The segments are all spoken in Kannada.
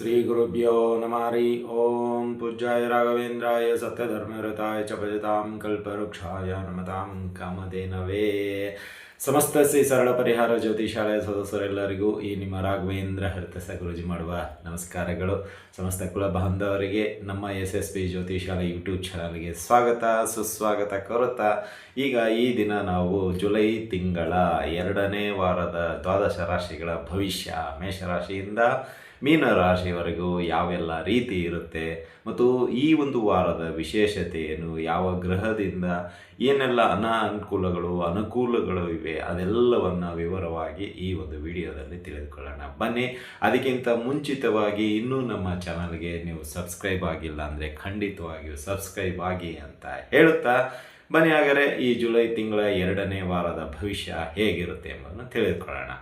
ಶ್ರೀ ಗುರುಭ್ಯೋ ನಮಃ ಹರಿ ಓಂ ಪೂಜ್ಯಾಯ ರಾಘವೇಂದ್ರಾಯ ಸತ್ಯಧರ್ಮರತಾಯ ಚ ಭಜತಾಂ ಕಲ್ಪವೃಕ್ಷಾಯ ನಮತಾಂ ಕಾಮಧೇನವೇ. ಸಮಸ್ತ ಶ್ರೀ ಸರಳ ಪರಿಹಾರ ಜ್ಯೋತಿಷಾಲಯ ಸದಸ್ಯರೆಲ್ಲರಿಗೂ ಈ ನಿಮ್ಮ ರಾಘವೇಂದ್ರ ಹರಿತಸ ಗುರುಜಿ ಮಾಡುವ ನಮಸ್ಕಾರಗಳು. ಸಮಸ್ತ ಕುಲ ಬಾಂಧವರಿಗೆ ನಮ್ಮ SSB ಜ್ಯೋತಿಷಾಲಯ ಯೂಟ್ಯೂಬ್ ಚಾನಲ್ಗೆ ಸ್ವಾಗತ ಸುಸ್ವಾಗತ ಕೋರುತ್ತಾ, ಈಗ ಈ ದಿನ ನಾವು ಜುಲೈ ತಿಂಗಳ 2ನೇ ವಾರದ ದ್ವಾದಶ ರಾಶಿಗಳ ಭವಿಷ್ಯ, ಮೇಷರಾಶಿಯಿಂದ ಮೀನರಾಶಿಯವರೆಗೂ ಯಾವೆಲ್ಲ ರೀತಿ ಇರುತ್ತೆ ಮತ್ತು ಈ ಒಂದು ವಾರದ ವಿಶೇಷತೆ ಏನು, ಯಾವ ಗ್ರಹದಿಂದ ಏನೆಲ್ಲ ಅನಾನುಕೂಲಗಳು ಅನುಕೂಲಗಳು ಇವೆ, ಅದೆಲ್ಲವನ್ನು ವಿವರವಾಗಿ ಈ ಒಂದು ವಿಡಿಯೋದಲ್ಲಿ ತಿಳಿದುಕೊಳ್ಳೋಣ ಬನ್ನಿ. ಅದಕ್ಕಿಂತ ಮುಂಚಿತವಾಗಿ ಇನ್ನೂ ನಮ್ಮ ಚಾನಲ್ಗೆ ನೀವು ಸಬ್ಸ್ಕ್ರೈಬ್ ಆಗಿಲ್ಲ ಅಂದರೆ ಖಂಡಿತವಾಗಿಯೂ ಸಬ್ಸ್ಕ್ರೈಬ್ ಆಗಿ ಅಂತ ಹೇಳುತ್ತಾ ಬನ್ನಿ. ಹಾಗಾದರೆ ಈ ಜುಲೈ ತಿಂಗಳ 2ನೇ ವಾರದ ಭವಿಷ್ಯ ಹೇಗಿರುತ್ತೆ ಎಂಬುದನ್ನು ತಿಳಿದುಕೊಳ್ಳೋಣ.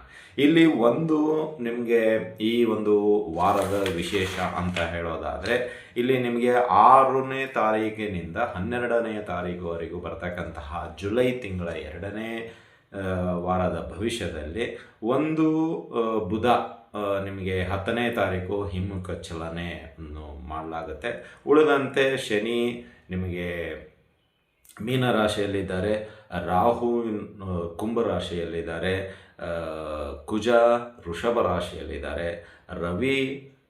ಇಲ್ಲಿ ಒಂದು ನಿಮಗೆ ಈ ಒಂದು ವಾರದ ವಿಶೇಷ ಅಂತ ಹೇಳೋದಾದರೆ, ಇಲ್ಲಿ ನಿಮಗೆ 6ನೇ ತಾರೀಕಿನಿಂದ 12ನೇ ತಾರೀಕುವರೆಗೂ ಬರ್ತಕ್ಕಂತಹ ಜುಲೈ ತಿಂಗಳ 2ನೇ ವಾರದ ಭವಿಷ್ಯದಲ್ಲಿ ಒಂದು ಬುಧ ನಿಮಗೆ 10ನೇ ತಾರೀಕು ಹಿಮ್ಮುಖ ಚಲನೆಯನ್ನು ಮಾಡಲಾಗುತ್ತೆ. ಉಳಿದಂತೆ ಶನಿ ನಿಮಗೆ ಮೀನರಾಶಿಯಲ್ಲಿದ್ದಾರೆ, ರಾಹು ಕುಂಭರಾಶಿಯಲ್ಲಿದ್ದಾರೆ, ಕುಜ ವೃಷಭ ರಾಶಿಯಲ್ಲಿದ್ದಾರೆ, ರವಿ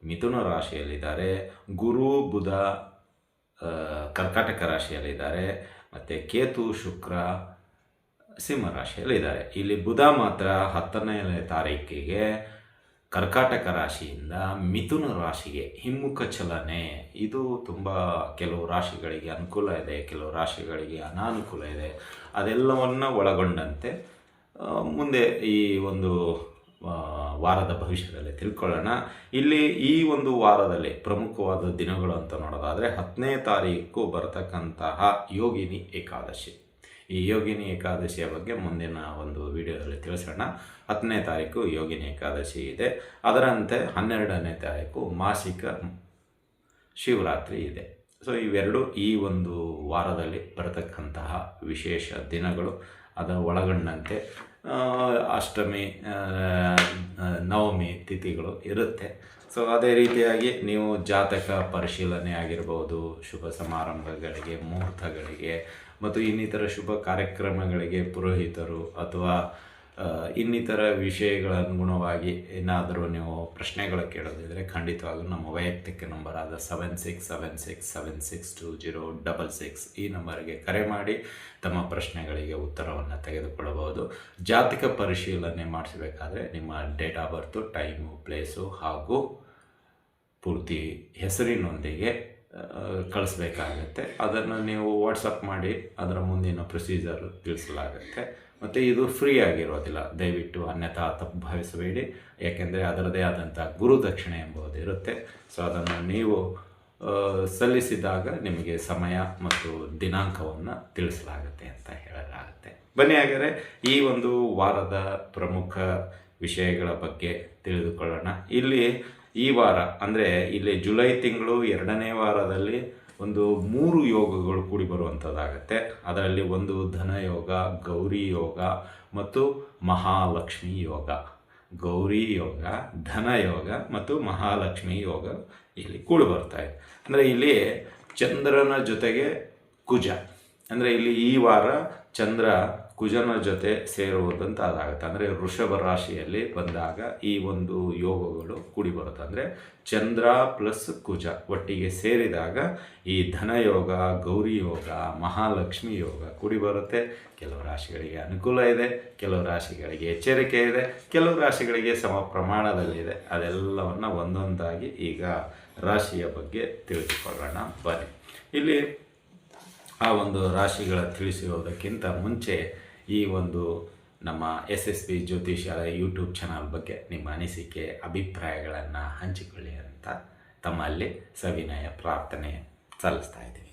ಮಿಥುನ ರಾಶಿಯಲ್ಲಿದ್ದಾರೆ, ಗುರು ಬುಧ ಕರ್ಕಾಟಕ ರಾಶಿಯಲ್ಲಿದ್ದಾರೆ, ಮತ್ತು ಕೇತು ಶುಕ್ರ ಸಿಂಹ ರಾಶಿಯಲ್ಲಿದ್ದಾರೆ. ಇಲ್ಲಿ ಬುಧ ಮಾತ್ರ 10ನೇ ತಾರೀಕಿಗೆ ಕರ್ಕಾಟಕ ರಾಶಿಯಿಂದ ಮಿಥುನ ರಾಶಿಗೆ ಹಿಮ್ಮುಖ ಚಲನೆ. ಇದು ತುಂಬ ಕೆಲವು ರಾಶಿಗಳಿಗೆ ಅನುಕೂಲ ಇದೆ, ಕೆಲವು ರಾಶಿಗಳಿಗೆ ಅನಾನುಕೂಲ ಇದೆ. ಅದೆಲ್ಲವನ್ನು ಒಳಗೊಂಡಂತೆ ಮುಂದೆ ಈ ಒಂದು ವಾರದ ಭವಿಷ್ಯದಲ್ಲಿ ತಿಳ್ಕೊಳ್ಳೋಣ. ಇಲ್ಲಿ ಈ ಒಂದು ವಾರದಲ್ಲಿ ಪ್ರಮುಖವಾದ ದಿನಗಳು ಅಂತ ನೋಡೋದಾದರೆ, 10ನೇ ತಾರೀಕು ಬರತಕ್ಕಂತಹ ಯೋಗಿನಿ ಏಕಾದಶಿ. ಈ ಯೋಗಿನಿ ಏಕಾದಶಿಯ ಬಗ್ಗೆ ಮುಂದಿನ ಒಂದು ವಿಡಿಯೋದಲ್ಲಿ ತಿಳಿಸೋಣ. 10ನೇ ತಾರೀಕು ಯೋಗಿನಿ ಏಕಾದಶಿ ಇದೆ. ಅದರಂತೆ 12ನೇ ತಾರೀಕು ಮಾಸಿಕ ಶಿವರಾತ್ರಿ ಇದೆ. ಸೊ ಇವೆರಡು ಈ ಒಂದು ವಾರದಲ್ಲಿ ಬರತಕ್ಕಂತಹ ವಿಶೇಷ ದಿನಗಳು. ಅದರ ಒಳಗೊಂಡಂತೆ ಅಷ್ಟಮಿ ನವಮಿ ತಿಥಿಗಳು ಇರುತ್ತೆ. ಸೊ ಅದೇ ರೀತಿಯಾಗಿ ನೀವು ಜಾತಕ ಪರಿಶೀಲನೆ ಆಗಿರ್ಬೋದು, ಶುಭ ಸಮಾರಂಭಗಳಿಗೆ, ಮುಹೂರ್ತಗಳಿಗೆ ಮತ್ತು ಇನ್ನಿತರ ಶುಭ ಕಾರ್ಯಕ್ರಮಗಳಿಗೆ ಪುರೋಹಿತರು ಅಥವಾ ಇನ್ನಿತರ ವಿಷಯಗಳ ಅನುಗುಣವಾಗಿ ಏನಾದರೂ ನೀವು ಪ್ರಶ್ನೆಗಳು ಕೇಳೋದಿದ್ದರೆ ಖಂಡಿತವಾಗೂ ನಮ್ಮ ವೈಯಕ್ತಿಕ ನಂಬರಾದ 7676762066 ಈ ನಂಬರ್ಗೆ ಕರೆ ಮಾಡಿ ತಮ್ಮ ಪ್ರಶ್ನೆಗಳಿಗೆ ಉತ್ತರವನ್ನು ತೆಗೆದುಕೊಳ್ಳಬಹುದು. ಜಾತಕ ಪರಿಶೀಲನೆ ಮಾಡಿಸಬೇಕಾದ್ರೆ ನಿಮ್ಮ date of birth, time, place ಹಾಗೂ ಪೂರ್ತಿ ಹೆಸರಿನೊಂದಿಗೆ ಕಳಿಸ್ಬೇಕಾಗತ್ತೆ. ಅದನ್ನು ನೀವು ವಾಟ್ಸಪ್ ಮಾಡಿ ಅದರ ಮುಂದಿನ ಪ್ರೊಸೀಜರ್ ತಿಳಿಸಲಾಗುತ್ತೆ. ಮತ್ತು ಇದು ಫ್ರೀ ಆಗಿರೋದಿಲ್ಲ, ದಯವಿಟ್ಟು ಅನ್ಯಥಾ ತಪ್ಪು ಭಾವಿಸಬೇಡಿ. ಯಾಕೆಂದರೆ ಅದರದೇ ಆದಂಥ ಗುರುದಕ್ಷಿಣೆ ಎಂಬುದು ಇರುತ್ತೆ. ಸೊ ಅದನ್ನು ನೀವು ಸಲ್ಲಿಸಿದಾಗ ನಿಮಗೆ ಸಮಯ ಮತ್ತು ದಿನಾಂಕವನ್ನು ತಿಳಿಸಲಾಗುತ್ತೆ ಅಂತ ಹೇಳಲಾಗುತ್ತೆ. ಬನ್ನಿ ಹಾಗಾದರೆ ಈ ಒಂದು ವಾರದ ಪ್ರಮುಖ ವಿಷಯಗಳ ಬಗ್ಗೆ ತಿಳಿದುಕೊಳ್ಳೋಣ. ಇಲ್ಲಿ ಈ ವಾರ ಅಂದರೆ ಇಲ್ಲಿ ಜುಲೈ ತಿಂಗಳು 2ನೇ ವಾರದಲ್ಲಿ ಒಂದು 3 ಯೋಗಗಳು ಕೂಡಿ ಬರುವಂಥದ್ದಾಗತ್ತೆ. ಅದರಲ್ಲಿ ಒಂದು ಧನಯೋಗ, ಗೌರಿ ಯೋಗ ಮತ್ತು ಮಹಾಲಕ್ಷ್ಮಿ ಯೋಗ. ಗೌರಿ ಯೋಗ, ಧನಯೋಗ ಮತ್ತು ಮಹಾಲಕ್ಷ್ಮಿ ಯೋಗ ಇಲ್ಲಿ ಕೂಡಿ ಬರ್ತಾ ಇದೆ. ಅಂದರೆ ಇಲ್ಲಿ ಚಂದ್ರನ ಜೊತೆಗೆ ಕುಜ, ಅಂದರೆ ಇಲ್ಲಿ ಈ ವಾರ ಚಂದ್ರ ಕುಜನ ಜೊತೆ ಸೇರುವುದಂತಾಗುತ್ತೆ. ಅಂದರೆ ವೃಷಭ ರಾಶಿಯಲ್ಲಿ ಬಂದಾಗ ಈ ಒಂದು ಯೋಗಗಳು ಕೂಡಿ ಬರುತ್ತೆ. ಅಂದರೆ ಚಂದ್ರ ಪ್ಲಸ್ ಕುಜ ಒಟ್ಟಿಗೆ ಸೇರಿದಾಗ ಈ ಧನಯೋಗ, ಗೌರಿ ಯೋಗ, ಮಹಾಲಕ್ಷ್ಮಿ ಯೋಗ ಕೂಡಿ ಬರುತ್ತೆ. ಕೆಲವು ರಾಶಿಗಳಿಗೆ ಅನುಕೂಲ ಇದೆ, ಕೆಲವು ರಾಶಿಗಳಿಗೆ ಎಚ್ಚರಿಕೆ ಇದೆ, ಕೆಲವು ರಾಶಿಗಳಿಗೆ ಸಮ ಪ್ರಮಾಣದಲ್ಲಿದೆ. ಅದೆಲ್ಲವನ್ನು ಒಂದೊಂದಾಗಿ ಈಗ ರಾಶಿಯ ಬಗ್ಗೆ ತಿಳಿದುಕೊಳ್ಳೋಣ ಬನ್ನಿ. ಇಲ್ಲಿ ಆ ಒಂದು ರಾಶಿಗಳ ತಿಳಿಸುವುದಕ್ಕಿಂತ ಮುಂಚೆ ಈ ಒಂದು ನಮ್ಮ SSB ಜ್ಯೋತಿಷಾಲಯ ಯೂಟ್ಯೂಬ್ ಚಾನಲ್ ಬಗ್ಗೆ ನಿಮ್ಮ ಅನಿಸಿಕೆ, ಅಭಿಪ್ರಾಯಗಳನ್ನು ಹಂಚಿಕೊಳ್ಳಿ ಅಂತ ತಮ್ಮಲ್ಲಿ ಸವಿನಯ ಪ್ರಾರ್ಥನೆ ಸಲ್ಲಿಸ್ತಾ ಇದ್ದೀವಿ.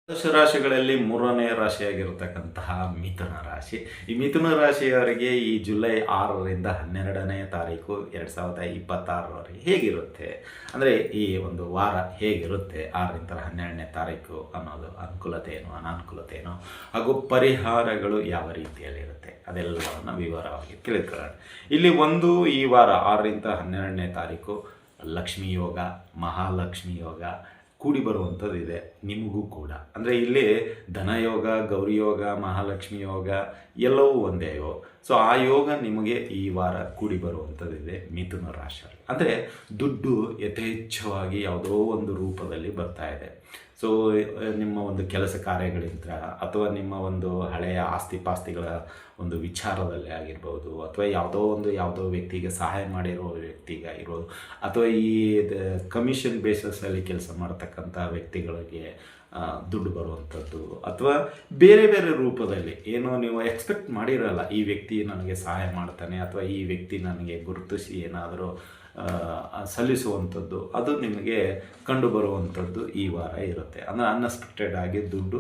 ರಾಶಿಗಳಲ್ಲಿ ಮೂರನೇ ರಾಶಿಯಾಗಿರ್ತಕ್ಕಂತಹ ಮಿಥುನ ರಾಶಿ. ಈ ಮಿಥುನ ರಾಶಿಯವರಿಗೆ ಈ ಜುಲೈ 6ರಿಂದ 12ನೇ ತಾರೀಕು 2026ರವರೆಗೆ ಹೇಗಿರುತ್ತೆ, ಅಂದರೆ ಈ ಒಂದು ವಾರ ಹೇಗಿರುತ್ತೆ, 6ರಿಂದ 12ನೇ ತಾರೀಕು ಅನ್ನೋದು ಅನುಕೂಲತೆ ಏನು, ಅನಾನುಕೂಲತೆ ಏನು, ಹಾಗೂ ಪರಿಹಾರಗಳು ಯಾವ ರೀತಿಯಲ್ಲಿರುತ್ತೆ ಅದೆಲ್ಲವನ್ನು ವಿವರವಾಗಿ ತಿಳಿದುಕೊಳ್ಳೋಣ. ಇಲ್ಲಿ ಈ ವಾರ 6ರಿಂದ 12ನೇ ತಾರೀಕು ಲಕ್ಷ್ಮೀ ಯೋಗ, ಮಹಾಲಕ್ಷ್ಮಿ ಯೋಗ ಕೂಡಿ ಬರುವಂಥದ್ದು ಇದೆ ನಿಮಗೂ ಕೂಡ. ಅಂದರೆ ಇಲ್ಲಿ ಧನಯೋಗ, ಗೌರಿ ಯೋಗ, ಮಹಾಲಕ್ಷ್ಮಿ ಯೋಗ ಎಲ್ಲವೂ ಒಂದೇ ಇವು. ಸೊ ಆ ಯೋಗ ನಿಮಗೆ ಈ ವಾರ ಕೂಡಿ ಬರುವಂಥದ್ದಿದೆ ಮಿಥುನ ರಾಶಿಯಲ್ಲಿ. ಅಂದರೆ ದುಡ್ಡು ಯಥೇಚ್ಛವಾಗಿ ಯಾವುದೋ ಒಂದು ರೂಪದಲ್ಲಿ ಬರ್ತಾ ಇದೆ. ಸೊ ನಿಮ್ಮ ಒಂದು ಕೆಲಸ ಕಾರ್ಯಗಳಿಂದ ಅಥವಾ ನಿಮ್ಮ ಒಂದು ಹಳೆಯ ಆಸ್ತಿ ಪಾಸ್ತಿಗಳ ಒಂದು ವಿಚಾರದಲ್ಲೇ ಆಗಿರ್ಬೋದು, ಅಥವಾ ಯಾವುದೋ ವ್ಯಕ್ತಿಗೆ ಸಹಾಯ ಮಾಡಿರೋ ವ್ಯಕ್ತಿಗೆ ಇರೋದು, ಅಥವಾ ಈ ಕಮಿಷನ್ ಬೇಸಸ್ಸಲ್ಲಿ ಕೆಲಸ ಮಾಡ್ತಕ್ಕಂಥ ವ್ಯಕ್ತಿಗಳಿಗೆ ದುಡ್ಡು ಬರುವಂಥದ್ದು, ಅಥವಾ ಬೇರೆ ಬೇರೆ ರೂಪದಲ್ಲಿ ಏನೋ ನೀವು ಎಕ್ಸ್ಪೆಕ್ಟ್ ಮಾಡಿರಲ್ಲ, ಈ ವ್ಯಕ್ತಿ ನನಗೆ ಸಹಾಯ ಮಾಡ್ತಾನೆ ಅಥವಾ ಈ ವ್ಯಕ್ತಿ ನನಗೆ ಗುರುತಿಸಿ ಏನಾದರೂ ಸಲ್ಲಿಸುವಂಥದ್ದು, ಅದು ನಿಮಗೆ ಕಂಡುಬರುವಂಥದ್ದು ಈ ವಾರ ಇರುತ್ತೆ. ಅಂದರೆ ಅನ್ಎಕ್ಸ್ಪೆಕ್ಟೆಡ್ ಆಗಿ ದುಡ್ಡು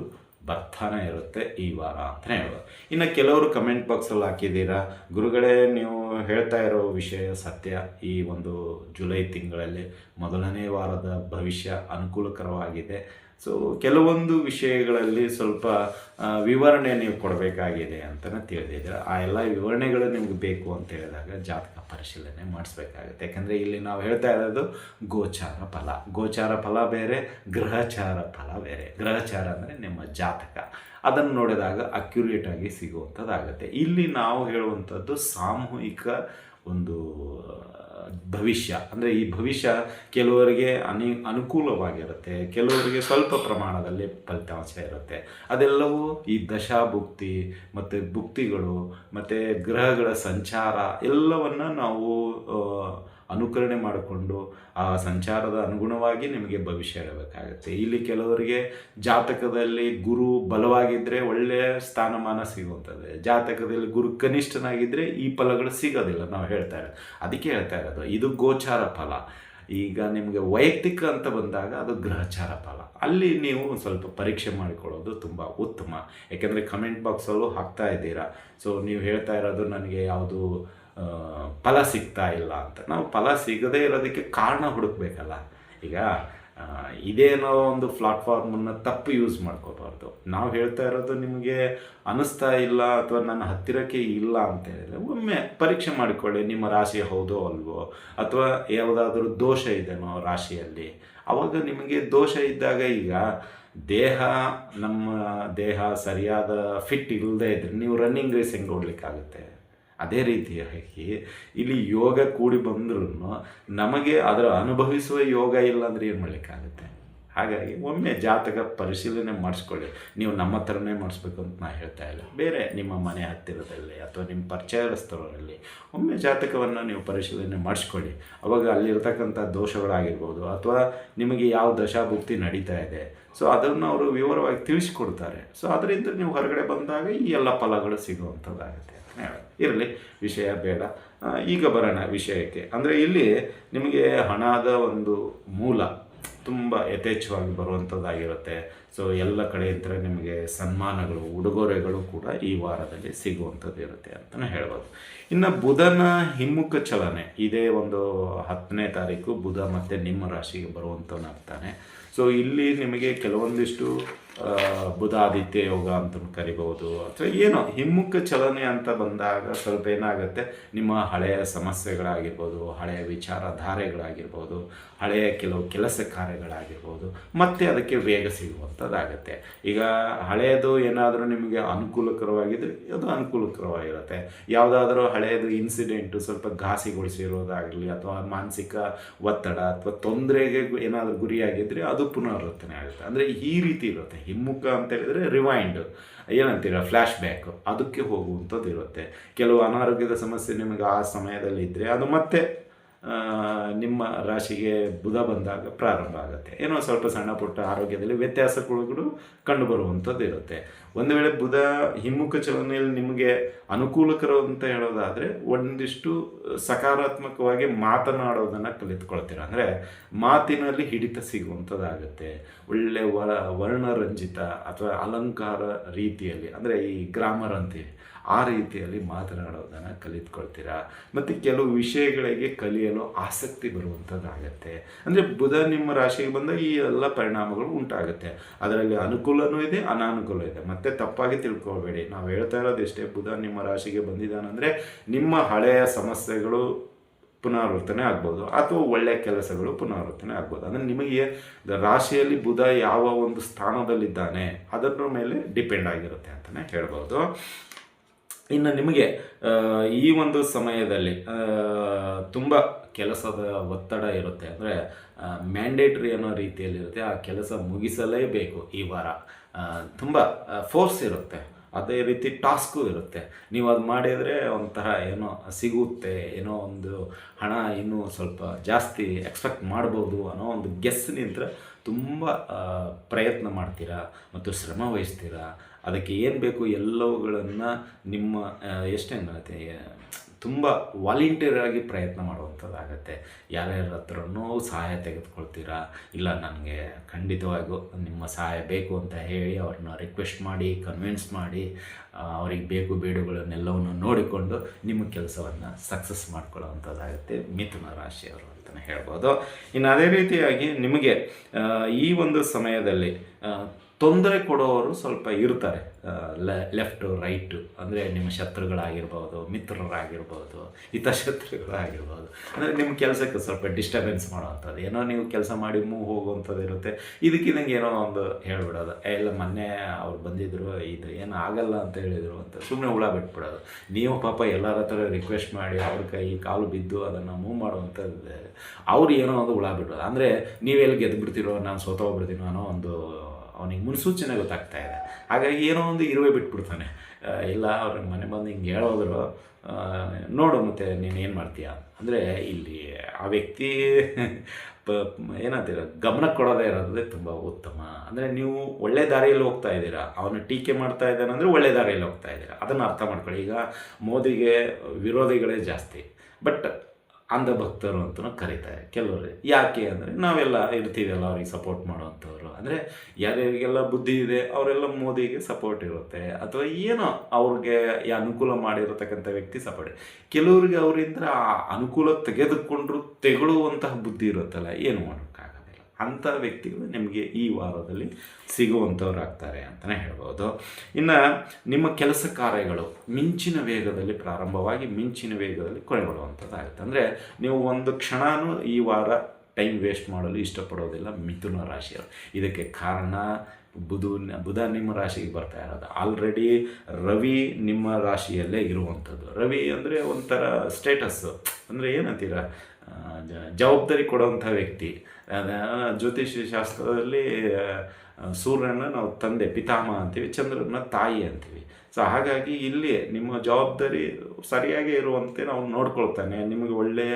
ಬರ್ತಾನೆ ಇರುತ್ತೆ ಈ ವಾರ ಅಂತಲೇ ಹೇಳ್ಬೋದು. ಇನ್ನು ಕೆಲವರು ಕಮೆಂಟ್ ಬಾಕ್ಸಲ್ಲಿ ಹಾಕಿದ್ದೀರಾ, ಗುರುಗಳೇ ನೀವು ಹೇಳ್ತಾ ಇರೋ ವಿಷಯ ಸತ್ಯ, ಈ ಒಂದು ಜುಲೈ ತಿಂಗಳಲ್ಲಿ ಮೊದಲನೇ ವಾರದ ಭವಿಷ್ಯ ಅನುಕೂಲಕರವಾಗಿದೆ. ಸೊ ಕೆಲವೊಂದು ವಿಷಯಗಳಲ್ಲಿ ಸ್ವಲ್ಪ ವಿವರಣೆ ನೀವು ಕೊಡಬೇಕಾಗಿದೆ ಅಂತಲೇ ತಿಳಿದಿದ್ದೀರ. ಆ ಎಲ್ಲ ವಿವರಣೆಗಳು ನಿಮ್ಗೆ ಬೇಕು ಅಂತ ಹೇಳಿದಾಗ ಜಾತಕ ಪರಿಶೀಲನೆ ಮಾಡಿಸ್ಬೇಕಾಗುತ್ತೆ. ಯಾಕಂದರೆ ಇಲ್ಲಿ ನಾವು ಹೇಳ್ತಾ ಇರೋದು ಗೋಚಾರ ಫಲ. ಗೋಚಾರ ಫಲ ಬೇರೆ, ಗ್ರಹಚಾರ ಫಲ ಬೇರೆ. ಗ್ರಹಚಾರ ಅಂದರೆ ನಿಮ್ಮ ಜಾತಕ, ಅದನ್ನು ನೋಡಿದಾಗ ಅಕ್ಯುರೇಟಾಗಿ ಸಿಗುವಂಥದ್ದಾಗುತ್ತೆ. ಇಲ್ಲಿ ನಾವು ಹೇಳುವಂಥದ್ದು ಸಾಮೂಹಿಕ ಒಂದು ಭವಿಷ್ಯ. ಅಂದರೆ ಈ ಭವಿಷ್ಯ ಕೆಲವರಿಗೆ ಅನುಕೂಲವಾಗಿರುತ್ತೆ, ಕೆಲವರಿಗೆ ಸ್ವಲ್ಪ ಪ್ರಮಾಣದಲ್ಲಿ ಫಲಿತಾಂಶ ಇರುತ್ತೆ. ಅದೆಲ್ಲವೂ ಈ ದಶಾಭುಕ್ತಿ ಮತ್ತು ಭುಕ್ತಿಗಳು ಮತ್ತು ಗ್ರಹಗಳ ಸಂಚಾರ ಎಲ್ಲವನ್ನು ನಾವು ಅನುಕರಣೆ ಮಾಡಿಕೊಂಡು ಆ ಸಂಚಾರದ ಅನುಗುಣವಾಗಿ ನಿಮಗೆ ಭವಿಷ್ಯ ಹೇಳಬೇಕಾಗುತ್ತೆ. ಇಲ್ಲಿ ಕೆಲವರಿಗೆ ಜಾತಕದಲ್ಲಿ ಗುರು ಬಲವಾಗಿದ್ದರೆ ಒಳ್ಳೆಯ ಸ್ಥಾನಮಾನ ಸಿಗುವಂಥದ್ದು, ಜಾತಕದಲ್ಲಿ ಗುರು ಕನಿಷ್ಠನಾಗಿದ್ದರೆ ಈ ಫಲಗಳು ಸಿಗೋದಿಲ್ಲ. ನಾವು ಹೇಳ್ತಾ ಇರೋದು ಅದಕ್ಕೆ ಹೇಳ್ತಾ ಇರೋದು ಇದು ಗೋಚಾರ ಫಲ. ಈಗ ನಿಮಗೆ ವೈಯಕ್ತಿಕ ಅಂತ ಬಂದಾಗ ಅದು ಗ್ರಹಚಾರ ಫಲ. ಅಲ್ಲಿ ನೀವು ಸ್ವಲ್ಪ ಪರೀಕ್ಷೆ ಮಾಡಿಕೊಳ್ಳೋದು ತುಂಬ ಉತ್ತಮ. ಯಾಕೆಂದರೆ ಕಮೆಂಟ್ ಬಾಕ್ಸಲ್ಲೂ ಹಾಕ್ತಾ ಇದ್ದೀರಾ, ಸೊ ನೀವು ಹೇಳ್ತಾ ಇರೋದು ನನಗೆ ಯಾವುದು ಫಲ ಸಿಗ್ತಾ ಇಲ್ಲ ಅಂತ. ನಾವು ಫಲ ಸಿಗದೇ ಇರೋದಕ್ಕೆ ಕಾರಣ ಹುಡುಕಬೇಕಲ್ಲ. ಈಗ ಇದೇನೋ ಒಂದು ಪ್ಲಾಟ್ಫಾರ್ಮನ್ನು ತಪ್ಪು ಯೂಸ್ ಮಾಡ್ಕೋಬಾರ್ದು. ನಾವು ಹೇಳ್ತಾ ಇರೋದು ನಿಮಗೆ ಅನ್ನಿಸ್ತಾ ಇಲ್ಲ ಅಥವಾ ನನ್ನ ಹತ್ತಿರಕ್ಕೆ ಇಲ್ಲ ಅಂತ ಹೇಳಿದರೆ ಒಮ್ಮೆ ಪರೀಕ್ಷೆ ಮಾಡಿಕೊಳ್ಳಿ, ನಿಮ್ಮ ರಾಶಿ ಹೌದೋ ಅಲ್ವೋ, ಅಥವಾ ಯಾವುದಾದ್ರೂ ದೋಷ ಇದೆನೋ ರಾಶಿಯಲ್ಲಿ. ಆವಾಗ ನಿಮಗೆ ದೋಷ ಇದ್ದಾಗ, ಈಗ ನಮ್ಮ ದೇಹ ಸರಿಯಾದ ಫಿಟ್ ಇಲ್ಲದೆ ಇದ್ದರೆ ನೀವು ರನ್ನಿಂಗ್ ರೇಸ್ ಹೆಂಗೆ ಓಡಲಿಕ್ಕಾಗುತ್ತೆ? ಅದೇ ರೀತಿಯಾಗಿ ಇಲ್ಲಿ ಯೋಗ ಕೂಡಿ ಬಂದ್ರೂ ನಮಗೆ ಅದರ ಅನುಭವಿಸುವ ಯೋಗ ಇಲ್ಲ ಅಂದರೆ ಏನು ಮಾಡಲಿಕ್ಕಾಗುತ್ತೆ? ಹಾಗಾಗಿ ಒಮ್ಮೆ ಜಾತಕ ಪರಿಶೀಲನೆ ಮಾಡಿಸ್ಕೊಳ್ಳಿ. ನೀವು ನಮ್ಮ ಥರನೇ ಮಾಡಿಸ್ಬೇಕು ಅಂತ ನಾನು ಹೇಳ್ತಾ ಇಲ್ಲ, ಬೇರೆ ನಿಮ್ಮ ಮನೆ ಹತ್ತಿರದಲ್ಲಿ ಅಥವಾ ನಿಮ್ಮ ಪರಿಚಯಸ್ಥರಲ್ಲಿ ಒಮ್ಮೆ ಜಾತಕವನ್ನು ನೀವು ಪರಿಶೀಲನೆ ಮಾಡಿಸ್ಕೊಳ್ಳಿ. ಅವಾಗ ಅಲ್ಲಿರ್ತಕ್ಕಂಥ ದೋಷಗಳಾಗಿರ್ಬೋದು ಅಥವಾ ನಿಮಗೆ ಯಾವ ದಶಾಭುಕ್ತಿ ನಡೀತಾ ಇದೆ, ಸೊ ಅದನ್ನು ಅವರು ವಿವರವಾಗಿ ತಿಳಿಸ್ಕೊಡ್ತಾರೆ. ಸೊ ಅದರಿಂದ ನೀವು ಹೊರಗಡೆ ಬಂದಾಗ ಈ ಎಲ್ಲ ಫಲಗಳು ಸಿಗುವಂಥದ್ದಾಗುತ್ತೆ. ಇರಲಿ, ವಿಷಯ ಬೇಡ. ಈಗ ಬರೋಣ ವಿಷಯಕ್ಕೆ. ಅಂದರೆ ಇಲ್ಲಿ ನಿಮಗೆ ಹಣದ ಒಂದು ಮೂಲ ತುಂಬ ಯಥೇಚ್ಛವಾಗಿ ಬರುವಂಥದ್ದಾಗಿರುತ್ತೆ. ಸೊ ಎಲ್ಲ ಕಡೆಯಿಂದ ನಿಮಗೆ ಸನ್ಮಾನಗಳು, ಉಡುಗೊರೆಗಳು ಕೂಡ ಈ ವಾರದಲ್ಲಿ ಸಿಗುವಂಥದ್ದು ಇರುತ್ತೆ ಅಂತಲೇ ಹೇಳ್ಬೋದು. ಇನ್ನು ಬುಧನ ಹಿಮ್ಮುಖ ಚಲನೆ ಇದೇ ಒಂದು 10ನೇ ತಾರೀಕು ಬುಧ ಮತ್ತು ನಿಮ್ಮ ರಾಶಿಗೆ ಬರುವಂಥವನಾಗ್ತಾನೆ. ಸೊ ಇಲ್ಲಿ ನಿಮಗೆ ಕೆಲವೊಂದಿಷ್ಟು ಬುಧಾದಿತ್ಯ ಯೋಗ ಅಂತ ಕರಿಬೋದು, ಅಥವಾ ಏನೋ ಹಿಮ್ಮುಖ ಚಲನೆ ಅಂತ ಬಂದಾಗ ಸ್ವಲ್ಪ ಏನಾಗುತ್ತೆ, ನಿಮ್ಮ ಹಳೆಯ ಸಮಸ್ಯೆಗಳಾಗಿರ್ಬೋದು, ಹಳೆಯ ವಿಚಾರಧಾರೆಗಳಾಗಿರ್ಬೋದು, ಹಳೆಯ ಕೆಲವು ಕೆಲಸ ಕಾರ್ಯಗಳಾಗಿರ್ಬೋದು, ಮತ್ತೆ ಅದಕ್ಕೆ ವೇಗ ಸಿಗುವಂಥದ್ದಾಗತ್ತೆ. ಈಗ ಹಳೆಯದು ಏನಾದರೂ ನಿಮಗೆ ಅನುಕೂಲಕರವಾಗಿದ್ದರೆ ಅದು ಅನುಕೂಲಕರವಾಗಿರುತ್ತೆ. ಯಾವುದಾದ್ರೂ ಹಳೆಯದು ಇನ್ಸಿಡೆಂಟು ಸ್ವಲ್ಪ ಘಾಸಿಗೊಳಿಸಿರೋದಾಗಲಿ ಅಥವಾ ಮಾನಸಿಕ ಒತ್ತಡ ಅಥವಾ ತೊಂದರೆಗೆ ಏನಾದರೂ ಗುರಿಯಾಗಿದ್ದರೆ ಅದು ಪುನರಾವರ್ತನೆ ಆಗುತ್ತೆ. ಅಂದರೆ ಈ ರೀತಿ ಇರುತ್ತೆ. ಹಿಮ್ಮುಖ ಅಂತ ಹೇಳಿದರೆ ರಿವೈಂಡ್, ಏನಂತೀರ, ಫ್ಲ್ಯಾಶ್ ಬ್ಯಾಕು, ಅದಕ್ಕೆ ಹೋಗುವಂಥದ್ದು ಇರುತ್ತೆ. ಕೆಲವು ಅನಾರೋಗ್ಯದ ಸಮಸ್ಯೆ ನಿಮಗೆ ಆ ಸಮಯದಲ್ಲಿ ಇದ್ದರೆ ಅದು ಮತ್ತೆ ನಿಮ್ಮ ರಾಶಿಗೆ ಬುಧ ಬಂದಾಗ ಪ್ರಾರಂಭ ಆಗುತ್ತೆ. ಏನೋ ಸ್ವಲ್ಪ ಸಣ್ಣ ಪುಟ್ಟ ಆರೋಗ್ಯದಲ್ಲಿ ವ್ಯತ್ಯಾಸಗಳು ಕಂಡುಬರುವಂಥದ್ದು ಇರುತ್ತೆ. ಒಂದು ವೇಳೆ ಬುಧ ಹಿಮ್ಮುಖ ಚಲನೆಯಲ್ಲಿ ನಿಮಗೆ ಅನುಕೂಲಕರ ಅಂತ ಹೇಳೋದಾದರೆ ಒಂದಿಷ್ಟು ಸಕಾರಾತ್ಮಕವಾಗಿ ಮಾತನಾಡೋದನ್ನು ಕಲಿತ್ಕೊಳ್ತೀರ. ಅಂದರೆ ಮಾತಿನಲ್ಲಿ ಹಿಡಿತ ಸಿಗುವಂಥದ್ದಾಗುತ್ತೆ. ಒಳ್ಳೆ ವರ್ಣರಂಜಿತ ಅಥವಾ ಅಲಂಕಾರ ರೀತಿಯಲ್ಲಿ, ಅಂದರೆ ಈ ಗ್ರಾಮರ್ ಅಂತೀವಿ, ಆ ರೀತಿಯಲ್ಲಿ ಮಾತನಾಡೋದನ್ನು ಕಲಿತ್ಕೊಳ್ತೀರಾ. ಮತ್ತು ಕೆಲವು ವಿಷಯಗಳಿಗೆ ಕಲಿಯಲು ಆಸಕ್ತಿ ಬರುವಂಥದ್ದಾಗತ್ತೆ. ಅಂದರೆ ಬುಧ ನಿಮ್ಮ ರಾಶಿಗೆ ಬಂದ ಈ ಎಲ್ಲ ಪರಿಣಾಮಗಳು ಉಂಟಾಗುತ್ತೆ. ಅದರಲ್ಲಿ ಅನುಕೂಲನೂ ಇದೆ, ಅನಾನುಕೂಲ ಇದೆ. ಮತ್ತೆ ತಪ್ಪಾಗಿ ತಿಳ್ಕೊಬೇಡಿ, ನಾವು ಹೇಳ್ತಾ ಇರೋದು ಎಷ್ಟೇ, ಬುಧ ನಿಮ್ಮ ರಾಶಿಗೆ ಬಂದಿದ್ದಾನಂದರೆ ನಿಮ್ಮ ಹಳೆಯ ಸಮಸ್ಯೆಗಳು ಪುನರಾವರ್ತನೆ ಆಗ್ಬೋದು, ಅಥವಾ ಒಳ್ಳೆಯ ಕೆಲಸಗಳು ಪುನರಾವರ್ತನೆ ಆಗ್ಬೋದು. ಅಂದರೆ ನಿಮಗೆ ರಾಶಿಯಲ್ಲಿ ಬುಧ ಯಾವ ಒಂದು ಸ್ಥಾನದಲ್ಲಿದ್ದಾನೆ ಅದರ ಮೇಲೆ ಡಿಪೆಂಡ್ ಆಗಿರುತ್ತೆ ಅಂತಲೇ ಹೇಳ್ಬೋದು. ಇನ್ನು ನಿಮಗೆ ಈ ಒಂದು ಸಮಯದಲ್ಲಿ ತುಂಬ ಕೆಲಸದ ಒತ್ತಡ ಇರುತ್ತೆ. ಅಂದರೆ ಮ್ಯಾಂಡೇಟ್ರಿ ಅನ್ನೋ ರೀತಿಯಲ್ಲಿರುತ್ತೆ. ಆ ಕೆಲಸ ಮುಗಿಸಲೇಬೇಕು ಈ ವಾರ. ತುಂಬ ಫೋರ್ಸ್ ಇರುತ್ತೆ, ಅದೇ ರೀತಿ ಟಾಸ್ಕು ಇರುತ್ತೆ. ನೀವು ಅದು ಮಾಡಿದರೆ ಒಂಥರ ಏನೋ ಸಿಗುತ್ತೆ, ಏನೋ ಒಂದು ಹಣ ಇನ್ನೂ ಸ್ವಲ್ಪ ಜಾಸ್ತಿ ಎಕ್ಸ್ಪೆಕ್ಟ್ ಮಾಡ್ಬೋದು ಅನ್ನೋ ಒಂದು ಗೆಸ್ನಿಂದ ತುಂಬ ಪ್ರಯತ್ನ ಮಾಡ್ತೀರಾ ಮತ್ತು ಶ್ರಮ ವಹಿಸ್ತೀರಾ. ಅದಕ್ಕೆ ಏನು ಬೇಕು ಎಲ್ಲವುಗಳನ್ನು ನಿಮ್ಮ ಎಷ್ಟೇನಾಗುತ್ತೆ ತುಂಬ ವಾಲಂಟಿಯರ್ ಆಗಿ ಪ್ರಯತ್ನ ಮಾಡುವಂಥದ್ದಾಗತ್ತೆ. ಯಾರ್ಯಾರ ಹತ್ರನೂ ಸಹಾಯ ತೆಗೆದುಕೊಳ್ತೀರಾ, ಇಲ್ಲ ನನಗೆ ಖಂಡಿತವಾಗೂ ನಿಮ್ಮ ಸಹಾಯ ಬೇಕು ಅಂತ ಹೇಳಿ ಅವ್ರನ್ನ ರಿಕ್ವೆಸ್ಟ್ ಮಾಡಿ, ಕನ್ವಿನ್ಸ್ ಮಾಡಿ, ಅವ್ರಿಗೆ ಬೇಕು ಬೇಡುಗಳನ್ನೆಲ್ಲವನ್ನು ನೋಡಿಕೊಂಡು ನಿಮ್ಮ ಕೆಲಸವನ್ನು ಸಕ್ಸಸ್ ಮಾಡ್ಕೊಳ್ಳೋವಂಥದ್ದಾಗುತ್ತೆ ಮಿಥುನ ರಾಶಿಯವರು ಅಂತಲೇ ಹೇಳ್ಬೋದು. ಇನ್ನು ಅದೇ ರೀತಿಯಾಗಿ ನಿಮಗೆ ಈ ಒಂದು ಸಮಯದಲ್ಲಿ ತೊಂದರೆ ಕೊಡೋರು ಸ್ವಲ್ಪ ಇರ್ತಾರೆ, ಲೆಫ್ಟು ರೈಟು. ಅಂದರೆ ನಿಮ್ಮ ಶತ್ರುಗಳಾಗಿರ್ಬೋದು, ಮಿತ್ರರಾಗಿರ್ಬೋದು, ಹಿತಶತ್ರುಗಳಾಗಿರ್ಬೋದು. ಅಂದರೆ ನಿಮ್ಮ ಕೆಲಸಕ್ಕೆ ಸ್ವಲ್ಪ ಡಿಸ್ಟರ್ಬೆನ್ಸ್ ಮಾಡೋವಂಥದ್ದು, ಏನೋ ನೀವು ಕೆಲಸ ಮಾಡಿ ಹೋಗುವಂಥದ್ದು ಇರುತ್ತೆ. ಇದಕ್ಕಿದಂಗೆ ಏನೋ ಒಂದು ಹೇಳ್ಬಿಡೋದು, ಎಲ್ಲ ಮೊನ್ನೆ ಅವ್ರು ಬಂದಿದ್ದರು, ಇದು ಏನು ಆಗಲ್ಲ ಅಂತ ಹೇಳಿದರು ಅಂತ ಸುಮ್ಮನೆ ಹುಳ ಬಿಟ್ಬಿಡೋದು. ನೀವು ಪಾಪ ಎಲ್ಲರ ಹತ್ರ ರಿಕ್ವೆಸ್ಟ್ ಮಾಡಿ ಅವ್ರ ಕೈ ಕಾಲು ಬಿದ್ದು ಅದನ್ನು ಮೂವ್ ಮಾಡುವಂಥದ್ದು, ಅವ್ರು ಏನೋ ಒಂದು ಹುಳ ಬಿಡೋದು. ಅಂದರೆ ನೀವೆಲ್ಲಿ ಗೆದ್ದುಬಿಡ್ತೀರೋ, ನಾನು ಸೋತೋಗ್ಬಿಡ್ತೀನೋ ಅನ್ನೋ ಒಂದು ಅವನಿಗೆ ಮುನ್ಸೂಚನೆ ಗೊತ್ತಾಗ್ತಾ ಇದೆ. ಹಾಗಾಗಿ ಏನೋ ಒಂದು ಇರುವೆ ಬಿಟ್ಬಿಡ್ತಾನೆ. ಇಲ್ಲ ಅವ್ರ ಮನೆ ಬಂದು ಹಿಂಗೆ ಹೇಳೋದ್ರು, ನೋಡು ಮತ್ತು ನೀನು ಏನು ಮಾಡ್ತೀಯ ಅಂದರೆ ಇಲ್ಲಿ ಆ ವ್ಯಕ್ತಿ ಏನಂತೀರ ಗಮನ ಕೊಡೋದೇ ಇರೋದೇ ತುಂಬ ಉತ್ತಮ. ಅಂದರೆ ನೀವು ಒಳ್ಳೆ ದಾರಿಯಲ್ಲಿ ಹೋಗ್ತಾ ಇದ್ದೀರಾ, ಅವನು ಟೀಕೆ ಮಾಡ್ತಾ ಇದ್ದಾನೆ ಅಂದರೆ ಒಳ್ಳೆ ದಾರಿಯಲ್ಲಿ ಹೋಗ್ತಾ ಇದ್ದೀರಾ, ಅದನ್ನು ಅರ್ಥ ಮಾಡ್ಕೊಳ್ಳಿ. ಈಗ ಮೋದಿಗೆ ವಿರೋಧಿಗಳೇ ಜಾಸ್ತಿ, ಬಟ್ ಅಂಧಭಕ್ತರು ಅಂತಲೂ ಕರೀತಾರೆ ಕೆಲವರು. ಯಾಕೆ ಅಂದರೆ ನಾವೆಲ್ಲ ಇರ್ತೀವಲ್ಲ ಅವ್ರಿಗೆ ಸಪೋರ್ಟ್ ಮಾಡೋವಂಥವ್ರು. ಅಂದರೆ ಯಾರ್ಯಾರಿಗೆಲ್ಲ ಬುದ್ಧಿ ಇದೆ ಅವರೆಲ್ಲ ಮೋದಿಗೆ ಸಪೋರ್ಟ್ ಇರುತ್ತೆ, ಅಥವಾ ಏನೋ ಅವ್ರಿಗೆ ಅನುಕೂಲ ಮಾಡಿರತಕ್ಕಂಥ ವ್ಯಕ್ತಿ ಸಪೋರ್ಟ್. ಕೆಲವ್ರಿಗೆ ಅವರಿಂದ ಅನುಕೂಲ ತೆಗೆದುಕೊಂಡ್ರು ತೆಗೊಳ್ಳುವಂತಹ ಬುದ್ಧಿ ಇರುತ್ತಲ್ಲ, ಏನು ಮಾಡೋಕ್ಕಾಗೋದಿಲ್ಲ. ಅಂಥ ವ್ಯಕ್ತಿಗಳು ನಿಮಗೆ ಈ ವಾರದಲ್ಲಿ ಸಿಗುವಂಥವ್ರು ಆಗ್ತಾರೆ ಅಂತಲೇ ಹೇಳ್ಬೋದು. ಇನ್ನು ನಿಮ್ಮ ಕೆಲಸ ಕಾರ್ಯಗಳು ಮಿಂಚಿನ ವೇಗದಲ್ಲಿ ಪ್ರಾರಂಭವಾಗಿ ಮಿಂಚಿನ ವೇಗದಲ್ಲಿ ಕೊನೆಗೊಳ್ಳುವಂಥದ್ದಾಗುತ್ತೆ. ಅಂದರೆ ನೀವು ಒಂದು ಕ್ಷಣವೂ ಈ ವಾರ ಟೈಮ್ ವೇಸ್ಟ್ ಮಾಡಲು ಇಷ್ಟಪಡೋದಿಲ್ಲ ಮಿಥುನ ರಾಶಿಯವರು. ಇದಕ್ಕೆ ಕಾರಣ ಬುಧ ನಿಮ್ಮ ರಾಶಿಗೆ ಬರ್ತಾ ಇರೋದು. ಆಲ್ರೆಡಿ ರವಿ ನಿಮ್ಮ ರಾಶಿಯಲ್ಲೇ ಇರುವಂಥದ್ದು. ರವಿ ಅಂದರೆ ಒಂಥರ ಸ್ಟೇಟಸ್ಸು, ಅಂದರೆ ಏನಂತೀರ, ಜವಾಬ್ದಾರಿ ಕೊಡುವಂಥ ವ್ಯಕ್ತಿ. ಜ್ಯೋತಿಷ್ಯ ಶಾಸ್ತ್ರದಲ್ಲಿ ಸೂರ್ಯನ ನಾವು ತಂದೆ ಪಿತಾಮಹ ಅಂತೀವಿ, ಚಂದ್ರನ ತಾಯಿ ಅಂತೀವಿ. ಸೊ ಹಾಗಾಗಿ ಇಲ್ಲಿ ನಿಮ್ಮ ಜವಾಬ್ದಾರಿ ಸರಿಯಾಗಿ ಇರುವಂತೆ ನಾವು ನೋಡ್ಕೊಳ್ತಾನೆ, ನಿಮಗೆ ಒಳ್ಳೆಯ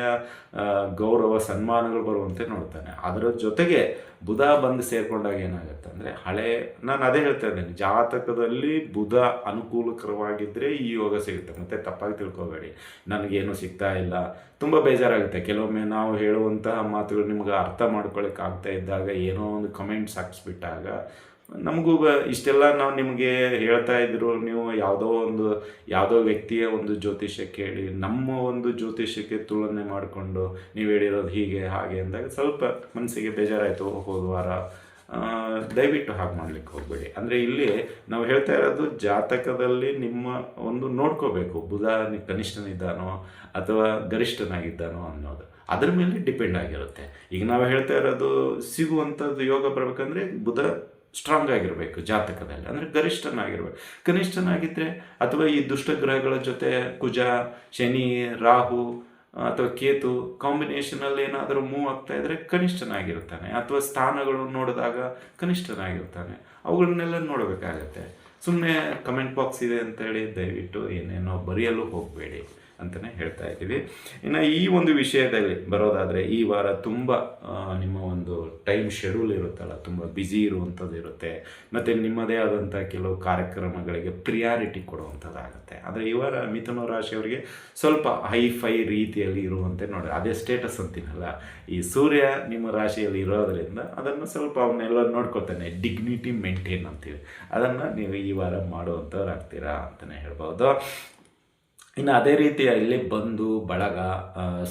ಗೌರವ ಸನ್ಮಾನಗಳು ಬರುವಂತೆ ನೋಡ್ತಾನೆ. ಅದರ ಜೊತೆಗೆ ಬುಧ ಬಂದು ಸೇರಿಕೊಂಡಾಗ ಏನಾಗುತ್ತೆ ಅಂದರೆ ನಾನು ಅದೇ ಹೇಳ್ತಾ ಇದ್ದೇನೆ, ಜಾತಕದಲ್ಲಿ ಬುಧ ಅನುಕೂಲಕರವಾಗಿದ್ದರೆ ಈ ಯೋಗ ಸಿಗುತ್ತೆ. ಮತ್ತು ತಪ್ಪಾಗಿ ತಿಳ್ಕೊಬೇಡಿ, ನನಗೇನು ಸಿಗ್ತಾ ಇಲ್ಲ, ತುಂಬ ಬೇಜಾರಾಗುತ್ತೆ. ಕೆಲವೊಮ್ಮೆ ನಾವು ಹೇಳುವಂತಹ ಮಾತುಗಳು ನಿಮ್ಗೆ ಅರ್ಥ ಮಾಡ್ಕೊಳ್ಳೋಕೆ ಆಗ್ತಾ ಇದ್ದಾಗ ಏನೋ ಒಂದು ಕಮೆಂಟ್ಸ್ ಹಾಕ್ಸ್ಬಿಟ್ಟಾಗ ನಮಗೂ ಇಷ್ಟೆಲ್ಲ ನಾವು ನಿಮಗೆ ಹೇಳ್ತಾ ಇದ್ರು, ನೀವು ಯಾವುದೋ ವ್ಯಕ್ತಿಯ ಒಂದು ಜ್ಯೋತಿಷ್ಯ ಕೇಳಿ ನಮ್ಮ ಒಂದು ಜ್ಯೋತಿಷ್ಯಕ್ಕೆ ತುಲನೆ ಮಾಡಿಕೊಂಡು ನೀವು ಹೇಳಿರೋದು ಹೀಗೆ ಹಾಗೆ ಅಂದಾಗ ಸ್ವಲ್ಪ ಮನಸ್ಸಿಗೆ ಬೇಜಾರಾಯಿತು. ಹೋದ ವಾರ ದಯವಿಟ್ಟು ಹಾಗೆ ಮಾಡಲಿಕ್ಕೆ ಹೋಗಬೇಡಿ. ಅಂದರೆ ಇಲ್ಲಿ ನಾವು ಹೇಳ್ತಾ ಇರೋದು ಜಾತಕದಲ್ಲಿ ನಿಮ್ಮ ಒಂದು ನೋಡ್ಕೋಬೇಕು, ಬುಧ ಕನಿಷ್ಠನಿದ್ದಾನೋ ಅಥವಾ ಗರಿಷ್ಠನಾಗಿದ್ದಾನೋ ಅನ್ನೋದು ಅದರ ಮೇಲೆ ಡಿಪೆಂಡ್ ಆಗಿರುತ್ತೆ. ಈಗ ನಾವು ಹೇಳ್ತಾ ಇರೋದು ಸಿಗುವಂಥದ್ದು ಯೋಗ ಬರಬೇಕಂದ್ರೆ ಬುಧ ಸ್ಟ್ರಾಂಗ್ ಆಗಿರಬೇಕು ಜಾತಕದಲ್ಲಿ, ಅಂದರೆ ಗರಿಷ್ಠನಾಗಿರ್ಬೇಕು. ಕನಿಷ್ಠನಾಗಿದ್ದರೆ ಅಥವಾ ಈ ದುಷ್ಟಗ್ರಹಗಳ ಜೊತೆ ಕುಜ, ಶನಿ, ರಾಹು ಅಥವಾ ಕೇತು ಕಾಂಬಿನೇಷನಲ್ಲಿ ಏನಾದರೂ ಮೂವ್ ಆಗ್ತಾ ಇದ್ದರೆ ಕನಿಷ್ಠನಾಗಿರ್ತಾನೆ, ಅಥವಾ ಸ್ಥಾನಗಳು ನೋಡಿದಾಗ ಕನಿಷ್ಠನಾಗಿರ್ತಾನೆ. ಅವುಗಳನ್ನೆಲ್ಲ ನೋಡಬೇಕಾಗತ್ತೆ. ಸುಮ್ಮನೆ ಕಮೆಂಟ್ ಬಾಕ್ಸ್ ಇದೆ ಅಂತೇಳಿ ದಯವಿಟ್ಟು ಏನೇನೋ ಬರೆಯಲು ಹೋಗಬೇಡಿ. ಅಂತಲೇ ಹೇಳ್ತಾ ಇದ್ದೀವಿ. ಇನ್ನು ಈ ಒಂದು ವಿಷಯದಲ್ಲಿ ಬರೋದಾದರೆ ಈ ವಾರ ತುಂಬ ನಿಮ್ಮ ಒಂದು ಟೈಮ್ ಶೆಡ್ಯೂಲ್ ಇರುತ್ತಲ್ಲ, ತುಂಬ ಬ್ಯುಸಿ ಇರುವಂಥದ್ದು ಇರುತ್ತೆ. ಮತ್ತು ನಿಮ್ಮದೇ ಆದಂಥ ಕೆಲವು ಕಾರ್ಯಕ್ರಮಗಳಿಗೆ ಪ್ರಿಯಾರಿಟಿ ಕೊಡುವಂಥದ್ದಾಗುತ್ತೆ. ಆದರೆ ಈ ವಾರ ಮಿಥುನ ರಾಶಿಯವರಿಗೆ ಸ್ವಲ್ಪ ಹೈಫೈ ರೀತಿಯಲ್ಲಿ ಇರುವಂತೆ ನೋಡಿ, ಅದೇ ಸ್ಟೇಟಸ್ ಅಂತೀನಲ್ಲ, ಈ ಸೂರ್ಯ ನಿಮ್ಮ ರಾಶಿಯಲ್ಲಿ ಇರೋದರಿಂದ ಅದನ್ನು ಸ್ವಲ್ಪ ಅವನ್ನೆಲ್ಲ ನೋಡ್ಕೊಳ್ತಾನೆ, ಡಿಗ್ನಿಟಿ ಮೇಂಟೈನ್ ಅಂತೀವಿ, ಅದನ್ನು ನೀವು ಈ ವಾರ ಮಾಡುವಂಥವ್ರಾಗ್ತೀರಾ ಅಂತಲೇ ಹೇಳ್ಬೋದು. ಇನ್ನು ಅದೇ ರೀತಿಯ ಇಲ್ಲಿ ಬಂಧು ಬಳಗ,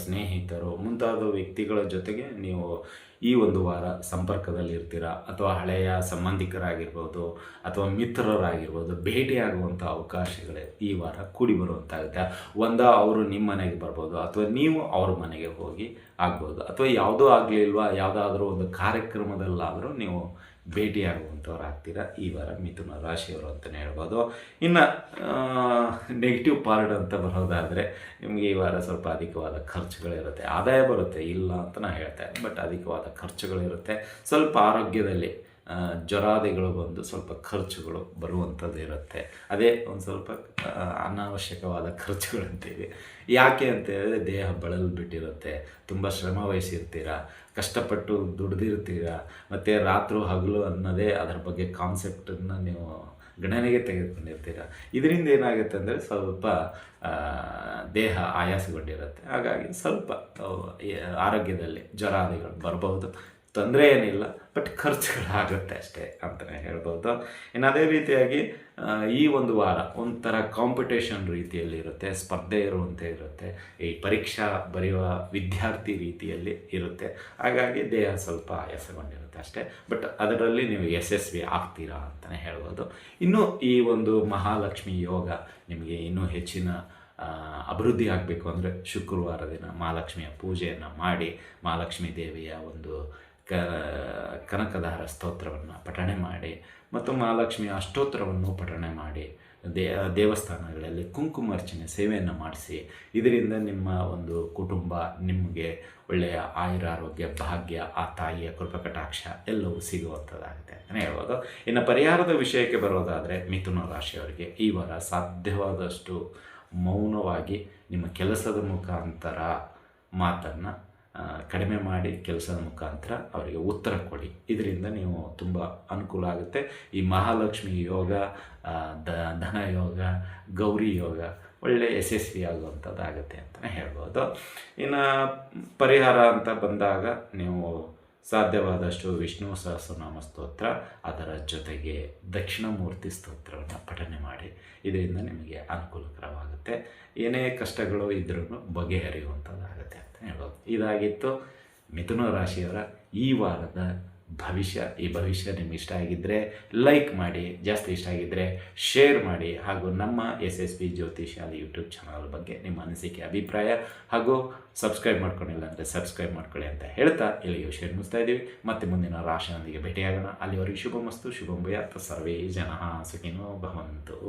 ಸ್ನೇಹಿತರು ಮುಂತಾದ ವ್ಯಕ್ತಿಗಳ ಜೊತೆಗೆ ನೀವು ಈ ಒಂದು ವಾರ ಸಂಪರ್ಕದಲ್ಲಿ ಇರ್ತೀರ, ಅಥವಾ ಹಳೆಯ ಸಂಬಂಧಿಕರಾಗಿರ್ಬೋದು ಅಥವಾ ಮಿತ್ರರಾಗಿರ್ಬೋದು, ಭೇಟಿಯಾಗುವಂಥ ಅವಕಾಶಗಳೇ ಈ ವಾರ ಕೂಡಿ ಬರುವಂತಾಗುತ್ತೆ. ಅವರು ನಿಮ್ಮ ಮನೆಗೆ ಬರ್ಬೋದು, ಅಥವಾ ನೀವು ಅವ್ರ ಮನೆಗೆ ಹೋಗಿ ಆಗ್ಬೋದು, ಅಥವಾ ಯಾವುದೂ ಆಗಲಿಲ್ವಾ ಯಾವುದಾದ್ರೂ ಒಂದು ಕಾರ್ಯಕ್ರಮದಲ್ಲಾದರೂ ನೀವು ಭೇಟಿಯಾಗುವಂಥವ್ರು ಆಗ್ತೀರಾ ಈ ವಾರ ಮಿಥುನ ರಾಶಿಯವರು ಅಂತಲೇ ಹೇಳ್ಬೋದು. ಇನ್ನು ನೆಗೆಟಿವ್ ಪಾರ್ಟ್ ಅಂತ ಬರೋದಾದರೆ ನಿಮಗೆ ಈ ವಾರ ಸ್ವಲ್ಪ ಅಧಿಕವಾದ ಖರ್ಚುಗಳಿರುತ್ತೆ. ಆದಾಯ ಬರುತ್ತೆ, ಇಲ್ಲ ಅಂತ ನಾನು ಹೇಳ್ತಾ ಇದ್ದೀನಿ, ಬಟ್ ಅಧಿಕವಾದ ಖರ್ಚುಗಳಿರುತ್ತೆ. ಸ್ವಲ್ಪ ಆರೋಗ್ಯದಲ್ಲಿ ಜ್ವರಾದಿಗಳು ಬಂದು ಸ್ವಲ್ಪ ಖರ್ಚುಗಳು ಬರುವಂಥದ್ದು ಇರುತ್ತೆ. ಅದೇ ಒಂದು ಸ್ವಲ್ಪ ಅನಾವಶ್ಯಕವಾದ ಖರ್ಚುಗಳಂತೀವಿ. ಯಾಕೆ ಅಂತ ಹೇಳಿದ್ರೆ ದೇಹ ಬಳಲು ಬಿಟ್ಟಿರುತ್ತೆ, ತುಂಬ ಶ್ರಮ ವಹಿಸಿರ್ತೀರ, ಕಷ್ಟಪಟ್ಟು ದುಡ್ದಿರ್ತೀರ, ಮತ್ತು ರಾತ್ರಿ ಹಗಲು ಅನ್ನೋದೇ ಅದರ ಬಗ್ಗೆ ಕಾನ್ಸೆಪ್ಟನ್ನು ನೀವು ಗಣನೆಗೆ ತೆಗೆದುಕೊಂಡಿರ್ತೀರ. ಇದರಿಂದ ಏನಾಗುತ್ತೆ ಅಂದರೆ ಸ್ವಲ್ಪ ದೇಹ ಆಯಾಸಗೊಂಡಿರುತ್ತೆ. ಹಾಗಾಗಿ ಸ್ವಲ್ಪ ಆರೋಗ್ಯದಲ್ಲಿ ಜ್ವರಾದಿಗಳು ಬರ್ಬೋದು, ತೊಂದರೆ ಏನಿಲ್ಲ, ಬಟ್ ಖರ್ಚುಗಳಾಗುತ್ತೆ ಅಷ್ಟೇ ಅಂತಲೇ ಹೇಳ್ಬೋದು. ಇನ್ನು ಅದೇ ರೀತಿಯಾಗಿ ಈ ಒಂದು ವಾರ ಒಂಥರ ಕಾಂಪಿಟೇಷನ್ ರೀತಿಯಲ್ಲಿ ಇರುತ್ತೆ, ಸ್ಪರ್ಧೆ ಇರುವಂತೆ ಇರುತ್ತೆ, ಈ ಪರೀಕ್ಷಾ ಬರೆಯುವ ವಿದ್ಯಾರ್ಥಿ ರೀತಿಯಲ್ಲಿ ಇರುತ್ತೆ. ಹಾಗಾಗಿ ದೇಹ ಸ್ವಲ್ಪ ಆಯಾಸಗೊಂಡಿರುತ್ತೆ ಅಷ್ಟೇ, ಬಟ್ ಅದರಲ್ಲಿ ನೀವು ಯಶಸ್ವಿ ಆಗ್ತೀರಾ ಅಂತಲೇ ಹೇಳ್ಬೋದು. ಇನ್ನು ಈ ಒಂದು ಮಹಾಲಕ್ಷ್ಮಿ ಯೋಗ ನಿಮಗೆ ಇನ್ನೂ ಹೆಚ್ಚಿನ ಅಭಿವೃದ್ಧಿ ಆಗಬೇಕು ಅಂದರೆ ಶುಕ್ರವಾರ ದಿನ ಮಹಾಲಕ್ಷ್ಮಿಯ ಪೂಜೆಯನ್ನು ಮಾಡಿ, ಮಹಾಲಕ್ಷ್ಮೀ ದೇವಿಯ ಒಂದು ಕನಕದಾರ ಸ್ತೋತ್ರವನ್ನು ಪಠಣೆ ಮಾಡಿ, ಮತ್ತು ಮಹಾಲಕ್ಷ್ಮಿಯ ಅಷ್ಟೋತ್ತರವನ್ನು ಪಠಣೆ ಮಾಡಿ, ದೇವಸ್ಥಾನಗಳಲ್ಲಿ ಕುಂಕುಮಾರ್ಚನೆ ಸೇವೆಯನ್ನು ಮಾಡಿಸಿ. ಇದರಿಂದ ನಿಮ್ಮ ಒಂದು ಕುಟುಂಬ ನಿಮಗೆ ಒಳ್ಳೆಯ ಆಯುರಾರೋಗ್ಯ, ಭಾಗ್ಯ, ಆ ತಾಯಿಯ ಕೃಪಕಟಾಕ್ಷ ಎಲ್ಲವೂ ಸಿಗುವಂಥದ್ದಾಗುತ್ತೆ ಅಂತಲೇ ಹೇಳ್ಬೋದು. ಇನ್ನು ಪರಿಹಾರದ ವಿಷಯಕ್ಕೆ ಬರೋದಾದರೆ ಮಿಥುನ ರಾಶಿಯವರಿಗೆ ಈ ವಾರ ಸಾಧ್ಯವಾದಷ್ಟು ಮೌನವಾಗಿ ನಿಮ್ಮ ಕೆಲಸದ ಮುಖಾಂತರ ಮಾತನ್ನು ಕಡಿಮೆ ಮಾಡಿ ಕೆಲಸದ ಮುಖಾಂತರ ಅವರಿಗೆ ಉತ್ತರ ಕೊಡಿ. ಇದರಿಂದ ನೀವು ತುಂಬ ಅನುಕೂಲ ಆಗುತ್ತೆ. ಈ ಮಹಾಲಕ್ಷ್ಮಿ ಯೋಗ, ಧನ ಯೋಗ, ಗೌರಿ ಯೋಗ ಒಳ್ಳೆಯ ಯಶಸ್ವಿಯಾಗುವಂಥದ್ದಾಗುತ್ತೆ ಅಂತಲೇ ಹೇಳ್ಬೋದು. ಇನ್ನು ಪರಿಹಾರ ಅಂತ ಬಂದಾಗ ನೀವು ಸಾಧ್ಯವಾದಷ್ಟು ವಿಷ್ಣು ಸಹಸ್ರನಾಮ ಸ್ತೋತ್ರ, ಅದರ ಜೊತೆಗೆ ದಕ್ಷಿಣಮೂರ್ತಿ ಸ್ತೋತ್ರವನ್ನು ಪಠನೆ ಮಾಡಿ. ಇದರಿಂದ ನಿಮಗೆ ಅನುಕೂಲಕರವಾಗುತ್ತೆ. ಏನೇ ಕಷ್ಟಗಳು ಇದ್ರೂ ಬಗೆಹರಿಯುವಂಥದ್ದಾಗುತ್ತೆ ಅಂತ ಹೇಳ್ಬೋದು. ಇದಾಗಿತ್ತು ಮಿಥುನ ರಾಶಿಯವರ ಈ ವಾರದ ಭವಿಷ್ಯ. ಈ ಭವಿಷ್ಯ ನಿಮ್ಗೆ ಇಷ್ಟ ಆಗಿದ್ದರೆ ಲೈಕ್ ಮಾಡಿ, ಜಾಸ್ತಿ ಇಷ್ಟ ಆಗಿದ್ದರೆ ಶೇರ್ ಮಾಡಿ, ಹಾಗೂ ನಮ್ಮ SSB ಜ್ಯೋತಿಷಾಲಿ ಯೂಟ್ಯೂಬ್ ಚಾನಲ್ ಬಗ್ಗೆ ನಿಮ್ಮ ಅನಿಸಿಕೆ, ಅಭಿಪ್ರಾಯ ಹಾಗೂ ಸಬ್ಸ್ಕ್ರೈಬ್ ಮಾಡ್ಕೊಂಡಿಲ್ಲ ಅಂದರೆ ಸಬ್ಸ್ಕ್ರೈಬ್ ಮಾಡ್ಕೊಳ್ಳಿ ಅಂತ ಹೇಳ್ತಾ ಇಲ್ಲಿಗೆ ವಿಷಯ ಮುಗಿಸ್ತಾ ಇದ್ದೀವಿ. ಮತ್ತೆ ಮುಂದಿನ ರಾಶಿಯೊಂದಿಗೆ ಭೇಟಿಯಾಗೋಣ. ಅಲ್ಲಿವರೆಗೆ ಶುಭಮಸ್ತು, ಶುಭಂ ಭೂಯಾತ್, ಸರ್ವೇ ಜನಃ ಸುಖಿನೋ ಭವಂತು.